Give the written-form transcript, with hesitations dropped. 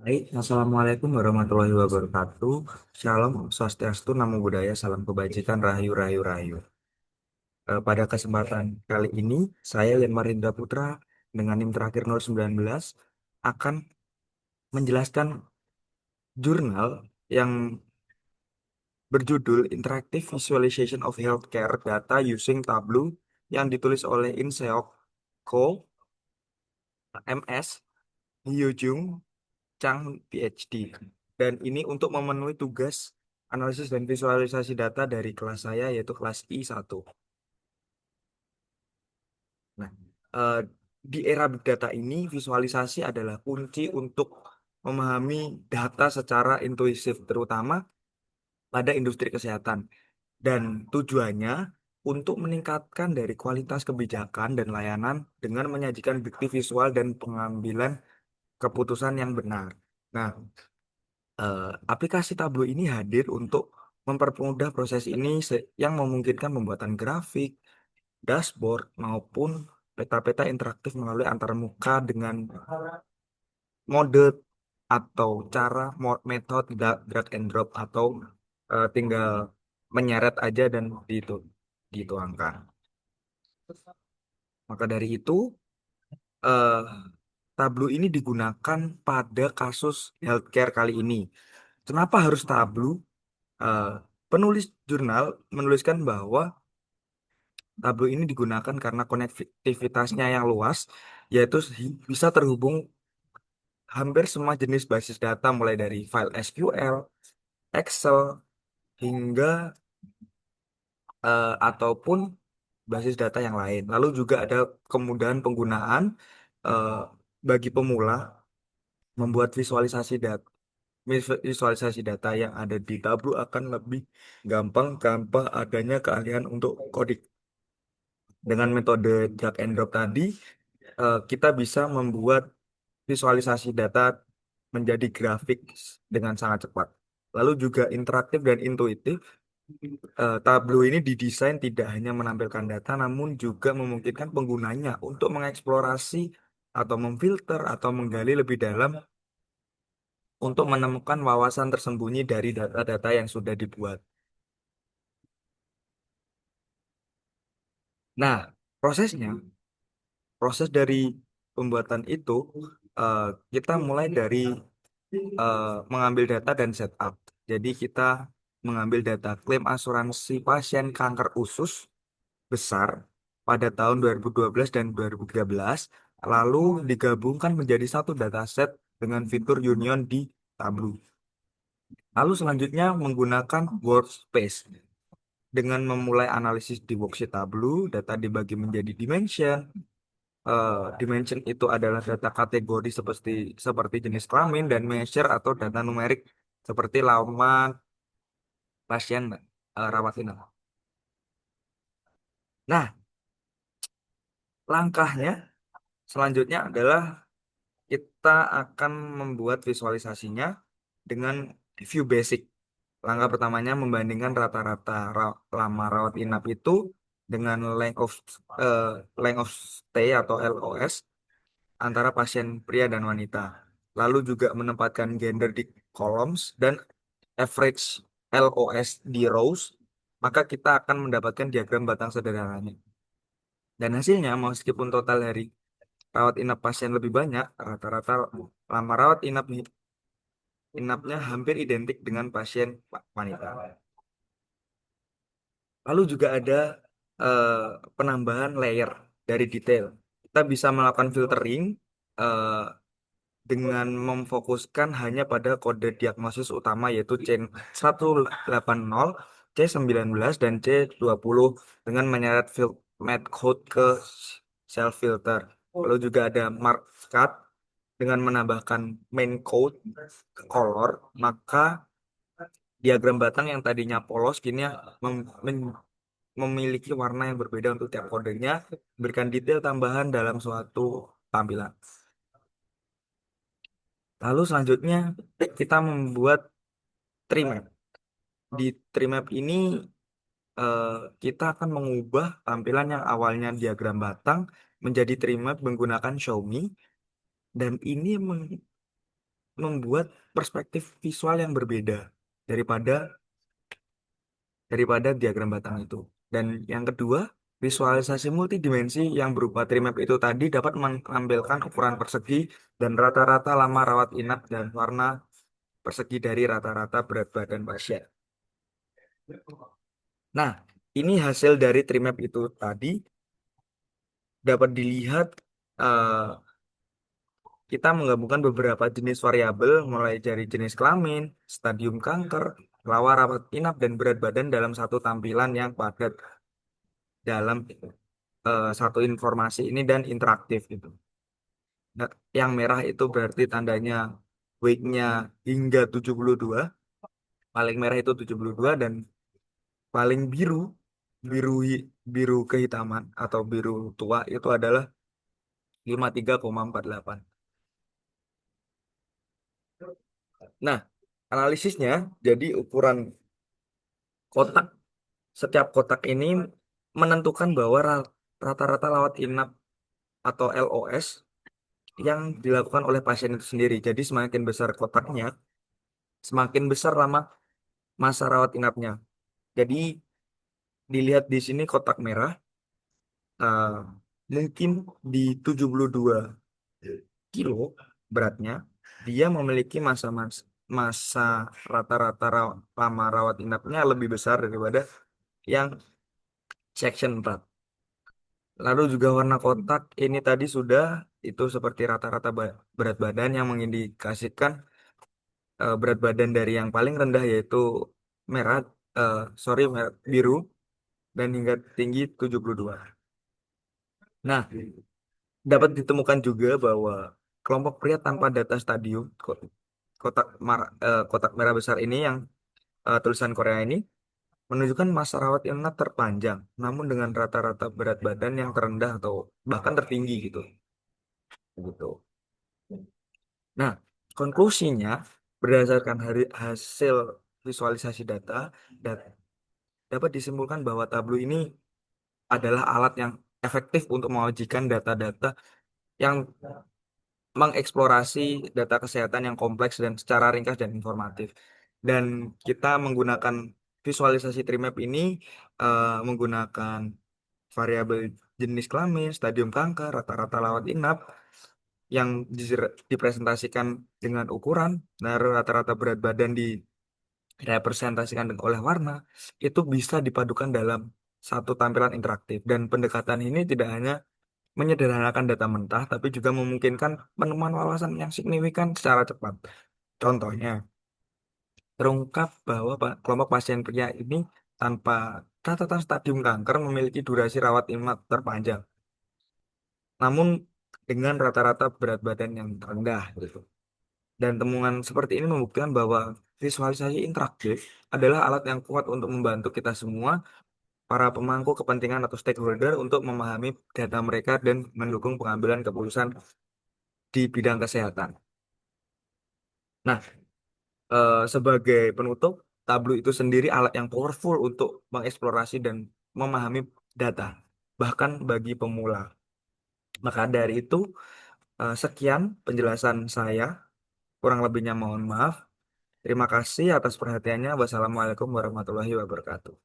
Baik, Assalamualaikum warahmatullahi wabarakatuh. Shalom, Swastiastu, Namo Buddhaya, Salam Kebajikan, Rahayu, Rahayu, Rahayu. Pada kesempatan kali ini, saya Lemar Indra Putra dengan NIM terakhir 019 akan menjelaskan jurnal yang berjudul Interactive Visualization of Healthcare Data Using Tableau yang ditulis oleh Inseok Ko, MS, Hyojung, Chang, PhD. Dan ini untuk memenuhi tugas analisis dan visualisasi data dari kelas saya yaitu kelas I1. Nah, eh, di era big data ini visualisasi adalah kunci untuk memahami data secara intuisif terutama pada industri kesehatan dan tujuannya untuk meningkatkan dari kualitas kebijakan dan layanan dengan menyajikan bukti visual dan pengambilan keputusan yang benar. Nah, eh, aplikasi Tableau ini hadir untuk mempermudah proses ini yang memungkinkan pembuatan grafik, dashboard, maupun peta-peta interaktif melalui antarmuka dengan mode atau cara metode drag and drop atau tinggal menyeret aja dan dituangkan. Maka dari itu, eh, Tableau ini digunakan pada kasus healthcare kali ini. Kenapa harus Tableau? eh, Penulis jurnal menuliskan bahwa Tableau ini digunakan karena konektivitasnya yang luas, yaitu bisa terhubung hampir semua jenis basis data mulai dari file SQL, Excel, hingga ataupun basis data yang lain. Lalu juga ada kemudahan penggunaan eh, bagi pemula membuat visualisasi data yang ada di Tableau akan lebih gampang tanpa adanya keahlian untuk coding. Dengan metode drag and drop tadi, kita bisa membuat visualisasi data menjadi grafik dengan sangat cepat. Lalu juga interaktif dan intuitif. Tableau ini didesain tidak hanya menampilkan data, namun juga memungkinkan penggunanya untuk mengeksplorasi atau memfilter atau menggali lebih dalam untuk menemukan wawasan tersembunyi dari data-data yang sudah dibuat. Nah, prosesnya, proses dari pembuatan itu, eh, kita mulai dari eh, mengambil data dan setup. Jadi kita mengambil data klaim asuransi pasien kanker usus besar pada tahun 2012 dan 2013, lalu digabungkan menjadi satu dataset dengan fitur Union di Tableau. Lalu selanjutnya menggunakan Workspace. Dengan memulai analisis di worksheet Tableau, data dibagi menjadi dimension. Dimension itu adalah data kategori seperti jenis kelamin dan measure atau data numerik seperti lama pasien rawat inap. Nah, langkahnya selanjutnya adalah kita akan membuat visualisasinya dengan view basic. Langkah pertamanya membandingkan rata-rata lama rawat inap itu dengan eh, length of stay atau LOS antara pasien pria dan wanita. Lalu juga menempatkan gender di columns dan average LOS di rows, maka kita akan mendapatkan diagram batang sederhananya. Dan hasilnya, meskipun total hari rawat inap pasien lebih banyak, rata-rata lama rawat inapnya hampir identik dengan pasien wanita. Lalu juga ada eh, penambahan layer dari detail. Kita bisa melakukan filtering eh, dengan memfokuskan hanya pada kode diagnosis utama yaitu C180, C19, dan C20 dengan menyeret field map code ke cell filter. Lalu juga ada mark cut dengan menambahkan main code ke color, maka diagram batang yang tadinya polos kini memiliki warna yang berbeda untuk tiap kodenya, berikan detail tambahan dalam suatu tampilan. Lalu selanjutnya kita membuat tree map. Di tree map ini eh, kita akan mengubah tampilan yang awalnya diagram batang menjadi trimap menggunakan Xiaomi dan ini membuat perspektif visual yang berbeda daripada daripada diagram batang itu. Dan yang kedua, visualisasi multidimensi yang berupa trimap itu tadi dapat menampilkan ukuran persegi dan rata-rata lama rawat inap dan warna persegi dari rata-rata berat badan pasien. Nah, ini hasil dari trimap itu tadi dapat dilihat eh, kita menggabungkan beberapa jenis variabel mulai dari jenis kelamin, stadium kanker, lawa rawat inap, dan berat badan dalam satu tampilan yang padat dalam satu informasi ini dan interaktif gitu. Nah, yang merah itu berarti tandanya weight-nya hingga 72, paling merah itu 72 dan paling biru, biru biru kehitaman atau biru tua itu adalah 53,48. Nah, analisisnya jadi ukuran kotak setiap kotak ini menentukan bahwa rata-rata lawat inap atau LOS yang dilakukan oleh pasien itu sendiri. Jadi semakin besar kotaknya, semakin besar lama masa rawat inapnya. Jadi dilihat di sini kotak merah, eh, mungkin di 72 kilo beratnya, dia memiliki masa rata-rata lama rawat inapnya lebih besar daripada yang section 4. Lalu juga warna kotak ini tadi sudah itu seperti rata-rata berat badan yang mengindikasikan berat badan dari yang paling rendah yaitu merah, sorry biru dan hingga tinggi 72. Nah, dapat ditemukan juga bahwa kelompok pria tanpa data stadium kotak merah besar ini yang tulisan Korea ini menunjukkan masa rawat inap terpanjang, namun dengan rata-rata berat badan yang terendah atau bahkan tertinggi gitu. Gitu. Nah, konklusinya berdasarkan hasil visualisasi data, dat- dapat disimpulkan bahwa tablo ini adalah alat yang efektif untuk mengajikan data-data yang mengeksplorasi data kesehatan yang kompleks dan secara ringkas dan informatif. Dan kita menggunakan visualisasi Trimap ini menggunakan variabel jenis kelamin, stadium kanker, rata-rata lawat inap yang dipresentasikan dengan ukuran, nah rata-rata berat badan direpresentasikan oleh warna, itu bisa dipadukan dalam satu tampilan interaktif. Dan pendekatan ini tidak hanya menyederhanakan data mentah, tapi juga memungkinkan penemuan wawasan yang signifikan secara cepat. Contohnya, terungkap bahwa kelompok pasien pria ini tanpa catatan stadium kanker memiliki durasi rawat inap terpanjang, namun dengan rata-rata berat badan yang rendah gitu. Dan temuan seperti ini membuktikan bahwa visualisasi interaktif adalah alat yang kuat untuk membantu kita semua, para pemangku kepentingan atau stakeholder untuk memahami data mereka dan mendukung pengambilan keputusan di bidang kesehatan. Nah, sebagai penutup, Tableau itu sendiri alat yang powerful untuk mengeksplorasi dan memahami data, bahkan bagi pemula. Maka dari itu, sekian penjelasan saya. Kurang lebihnya mohon maaf. Terima kasih atas perhatiannya. Wassalamualaikum warahmatullahi wabarakatuh.